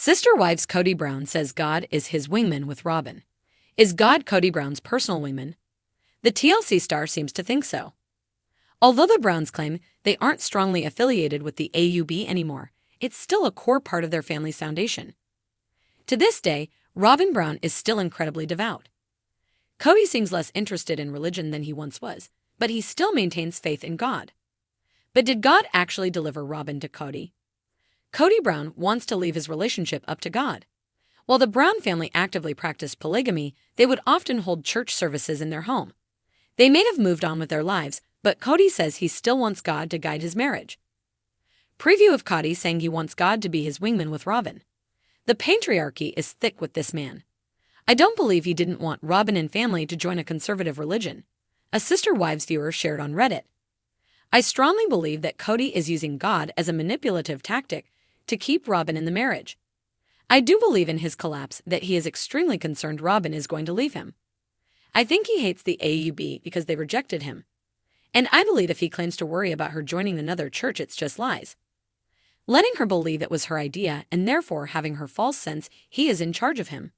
Sister Wives Kody Brown says God is his wingman with Robin. Is God Kody Brown's personal wingman? The TLC star seems to think so. Although the Browns claim they aren't strongly affiliated with the AUB anymore, it's still a core part of their family's foundation. To this day, Robin Brown is still incredibly devout. Kody seems less interested in religion than he once was, but he still maintains faith in God. But did God actually deliver Robin to Kody? Kody Brown wants to leave his relationship up to God. While the Brown family actively practiced polygamy, they would often hold church services in their home. They may have moved on with their lives, but Kody says he still wants God to guide his marriage. Preview of Kody saying he wants God to be his wingman with Robin. The patriarchy is thick with this man. I don't believe he didn't want Robin and family to join a conservative religion, a Sister Wives viewer shared on Reddit. I strongly believe that Kody is using God as a manipulative tactic to keep Robin in the marriage. I do believe in his collapse that he is extremely concerned Robin is going to leave him. I think he hates the AUB because they rejected him. And I believe if he claims to worry about her joining another church, it's just lies. Letting her believe it was her idea and therefore having her false sense he is in charge of him.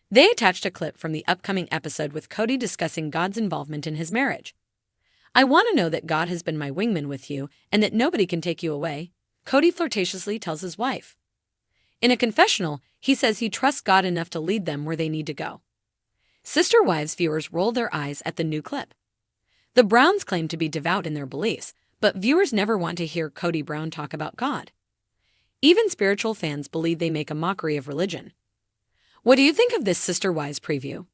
They attached a clip from the upcoming episode with Kody discussing God's involvement in his marriage. I want to know that God has been my wingman with you and that nobody can take you away, Kody flirtatiously tells his wife. In a confessional, he says he trusts God enough to lead them where they need to go. Sister Wives viewers roll their eyes at the new clip. The Browns claim to be devout in their beliefs, but viewers never want to hear Kody Brown talk about God. Even spiritual fans believe they make a mockery of religion. What do you think of this Sister Wives preview?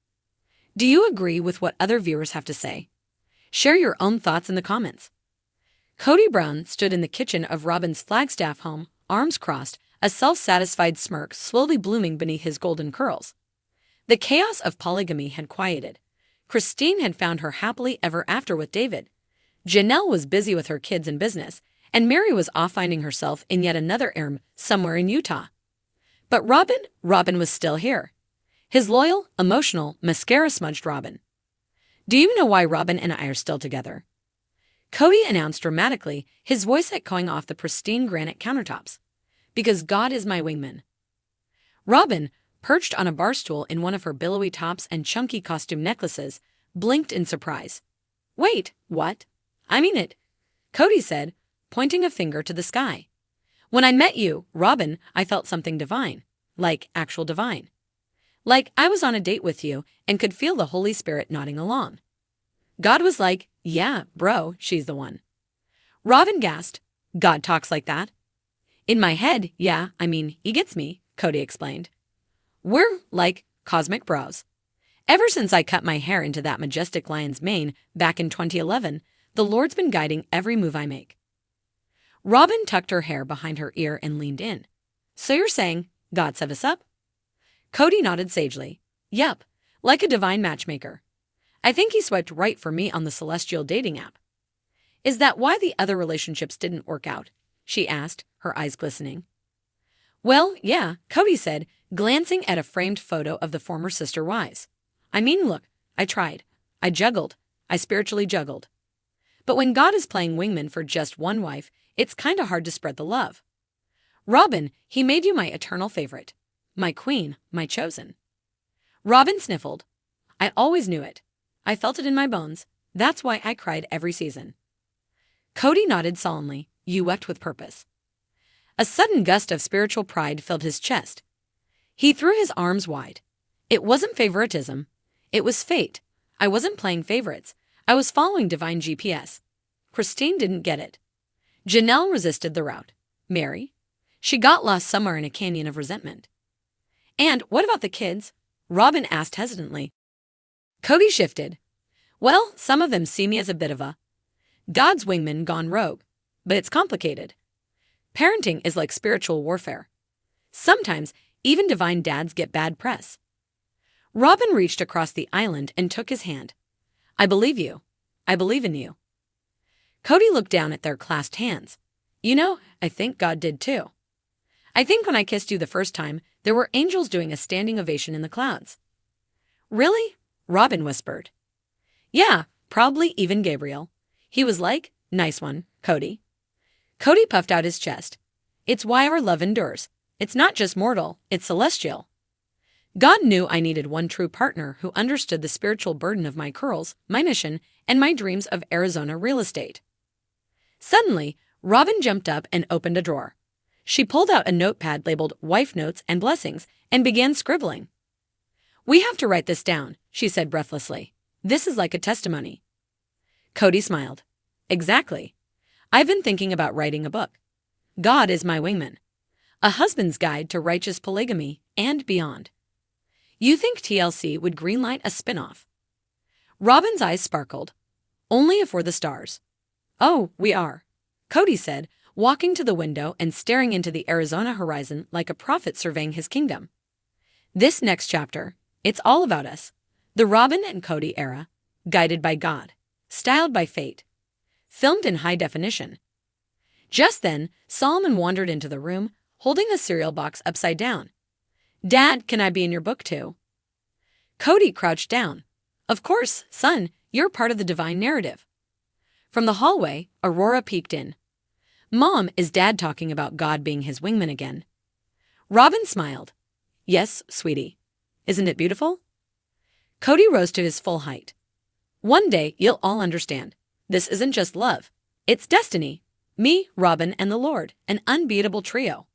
Do you agree with what other viewers have to say? Share your own thoughts in the comments. Kody Brown stood in the kitchen of Robin's Flagstaff home, arms crossed, a self-satisfied smirk slowly blooming beneath his golden curls. The chaos of polygamy had quieted. Cristin had found her happily ever after with David. Janelle was busy with her kids and business, and Mary was off finding herself in yet another errand somewhere in Utah. But Robin was still here. His loyal, emotional, mascara-smudged Robin. Do you know why Robin and I are still together? Kody announced dramatically, his voice echoing off the pristine granite countertops. Because God is my wingman. Robin, perched on a bar stool in one of her billowy tops and chunky costume necklaces, blinked in surprise. Wait, what? I mean it, Kody said, pointing a finger to the sky. When I met you, Robin, I felt something divine. Like actual divine. Like I was on a date with you and could feel the Holy Spirit nodding along. God was like, yeah, bro, she's the one. Robin gasped, God talks like that? In my head, yeah, I mean, he gets me, Kody explained. We're like cosmic bros. Ever since I cut my hair into that majestic lion's mane back in 2011, the Lord's been guiding every move I make. Robin tucked her hair behind her ear and leaned in. So you're saying, God set us up? Kody nodded sagely. Yep, like a divine matchmaker. I think he swiped right for me on the celestial dating app. Is that why the other relationships didn't work out? She asked, her eyes glistening. Well, yeah, Kody said, glancing at a framed photo of the former Sister Wives. I mean, look, I tried. I juggled. I spiritually juggled. But when God is playing wingman for just one wife, it's kinda hard to spread the love. Robin, he made you my eternal favorite. My queen, my chosen. Robin sniffled. I always knew it. I felt it in my bones. That's why I cried every season. Kody nodded solemnly. You wept with purpose. A sudden gust of spiritual pride filled his chest. He threw his arms wide. It wasn't favoritism. It was fate. I wasn't playing favorites. I was following divine GPS. Cristin didn't get it. Janelle resisted the route. Mary? She got lost somewhere in a canyon of resentment. And what about the kids? Robin asked hesitantly. Kody shifted. Well, some of them see me as a bit of a God's wingman gone rogue. But it's complicated. Parenting is like spiritual warfare. Sometimes, even divine dads get bad press. Robin reached across the island and took his hand. I believe you. I believe in you. Kody looked down at their clasped hands. You know, I think God did too. I think when I kissed you the first time, there were angels doing a standing ovation in the clouds. Really? Robin whispered. Yeah, probably even Gabriel. He was like, nice one, Kody. Kody puffed out his chest. It's why our love endures. It's not just mortal, it's celestial. God knew I needed one true partner who understood the spiritual burden of my curls, my mission, and my dreams of Arizona real estate. Suddenly, Robin jumped up and opened a drawer. She pulled out a notepad labeled Wife Notes and Blessings and began scribbling. "We have to write this down," she said breathlessly. "This is like a testimony." Kody smiled. "Exactly. I've been thinking about writing a book. God is my wingman. A husband's guide to righteous polygamy and beyond. You think TLC would greenlight a spin-off?" Robin's eyes sparkled. "Only if we're the stars." "Oh, we are," Kody said, walking to the window and staring into the Arizona horizon like a prophet surveying his kingdom. "This next chapter, it's all about us. The Robin and Kody era, guided by God, styled by fate, filmed in high definition." Just then, Solomon wandered into the room, holding a cereal box upside down. "Dad, can I be in your book too?" Kody crouched down. "Of course, son, you're part of the divine narrative." From the hallway, Aurora peeked in. "Mom, is Dad talking about God being his wingman again?" Robin smiled. "Yes, sweetie. Isn't it beautiful?" Kody rose to his full height. "One day you'll all understand. This isn't just love. It's destiny. Me, Robin, and the Lord, an unbeatable trio."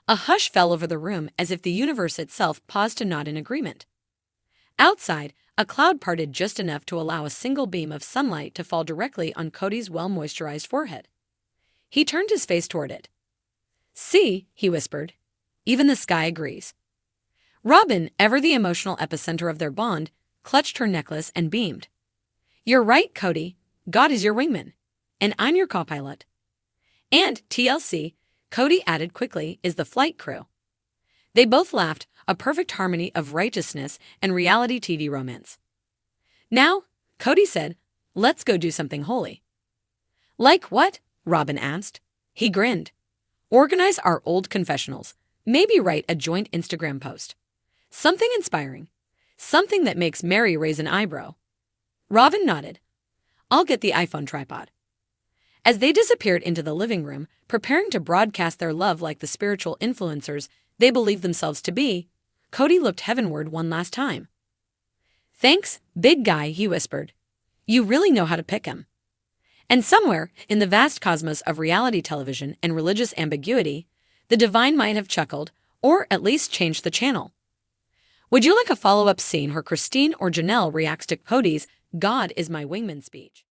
A hush fell over the room as if the universe itself paused to nod in agreement. Outside, a cloud parted just enough to allow a single beam of sunlight to fall directly on Kody's well-moisturized forehead. He turned his face toward it. "See," he whispered, "even the sky agrees." Robin, ever the emotional epicenter of their bond, clutched her necklace and beamed. "You're right, Kody. God is your wingman, and I'm your co-pilot." "And TLC," Kody added quickly, "is the flight crew." They both laughed, a perfect harmony of righteousness and reality TV romance. "Now," Kody said, "let's go do something holy." "Like what?" Robin asked. He grinned. "Organize our old confessionals. Maybe write a joint Instagram post. Something inspiring. Something that makes Mary raise an eyebrow." Robin nodded. "I'll get the iPhone tripod." As they disappeared into the living room, preparing to broadcast their love like the spiritual influencers they believed themselves to be, Kody looked heavenward one last time. "Thanks, big guy," he whispered. "You really know how to pick 'em." And somewhere, in the vast cosmos of reality television and religious ambiguity, the divine might have chuckled, or at least changed the channel. Would you like a follow-up scene where Cristin or Janelle reacts to Kody's "God is my wingman" speech?